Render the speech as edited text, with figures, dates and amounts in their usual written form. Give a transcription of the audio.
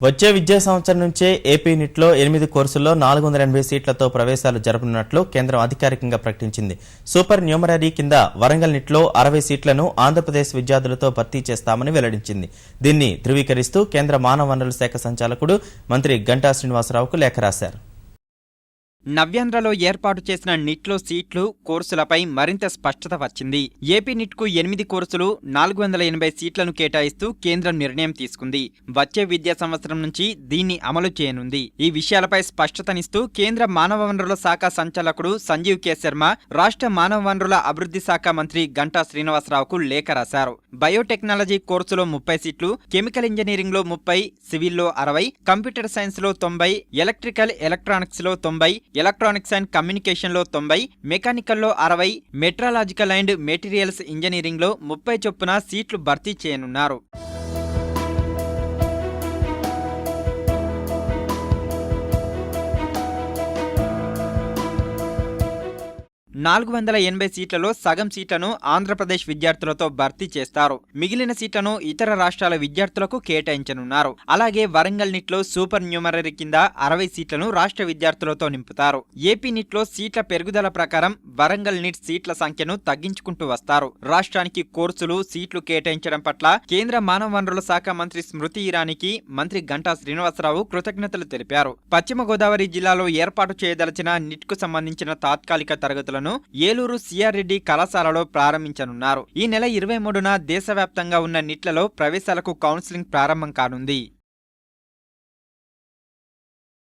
వచ్చే విద్యా సంవత్సరం నుంచే ఏపీ నిట్లో 8 కోర్సుల్లో 480 సీట్లతో ప్రవేశాలు జరపనున్నట్లు కేంద్రం అధికారికంగా ప్రకటించింది. సూపర్ న్యూమరీ కింద వరంగల్ నిట్లో 60 సీట్లను ఆంధ్రప్రదేశ్ విద్యార్థులతో భర్తీ చేస్తామని వెల్లడించింది. దీన్ని ధృవీకరిస్తూ కేంద్ర మానవ వనరుల శాఖ సంచాలకుడు మంత్రి గంటా శ్రీనివాసరావుకు లేఖ రాశారు. నవ్యాంధ్రలో ఏర్పాటు చేసిన నిట్లో సీట్లు, కోర్సులపై మరింత స్పష్టత వచ్చింది. ఏపీ నిట్కు 8 కోర్సులు 480 సీట్లను కేటాయిస్తూ కేంద్రం నిర్ణయం తీసుకుంది. వచ్చే విద్యా సంవత్సరం నుంచి దీన్ని అమలు చేయనుంది. ఈ విషయాలపై స్పష్టతనిస్తూ కేంద్ర మానవ వనరుల శాఖ సంచాలకుడు సంజీవ్ కె శర్మ రాష్ట్ర మానవ వనరుల అభివృద్ధి శాఖ మంత్రి గంటా శ్రీనివాసరావుకు లేఖ రాశారు. బయోటెక్నాలజీ కోర్సులో 30 సీట్లు, కెమికల్ ఇంజనీరింగ్లో 30, సివిల్లో 60, కంప్యూటర్ సైన్స్లో 90, ఎలక్ట్రికల్ ఎలక్ట్రానిక్స్లో 90, ఎలక్ట్రానిక్స్ అండ్ కమ్యూనికేషన్లో 90, మెకానికల్లో 60, మెట్రాలజికల్ అండ్ మెటీరియల్స్ ఇంజనీరింగ్లో 30 చొప్పున సీట్లు భర్తీ చేయనున్నారు. 480 సీట్లలో సగం సీట్లను ఆంధ్రప్రదేశ్ విద్యార్థులతో భర్తీ చేస్తారు. మిగిలిన సీట్లను ఇతర రాష్ట్రాల విద్యార్థులకు కేటాయించనున్నారు. అలాగే వరంగల్ నిట్లో సూపర్ న్యూమరీ కింద 60 సీట్లను రాష్ట్ర విద్యార్థులతో నింపుతారు. ఏపీ నిట్లో సీట్ల పెరుగుదల ప్రకారం వరంగల్ నిట్ సీట్ల సంఖ్యను తగ్గించుకుంటూ వస్తారు. రాష్ట్రానికి కోర్సులు, సీట్లు కేటాయించడం పట్ల కేంద్ర మానవ వనరుల శాఖ మంత్రి స్మృతి ఇరానీకి మంత్రి గంటా శ్రీనివాసరావు కృతజ్ఞతలు తెలిపారు. పశ్చిమ గోదావరి జిల్లాలో ఏర్పాటు చేయదలిచిన నిట్కు సంబంధించిన తాత్కాలిక తరగతులను ఏలూరు సిఆర్ రెడ్డి కళాశాలలో ప్రారంభించనున్నారు. ఈ నెల 23న దేశవ్యాప్తంగా ఉన్న నిట్లలో ప్రవేశాలకు కౌన్సిలింగ్ ప్రారంభం కానుంది.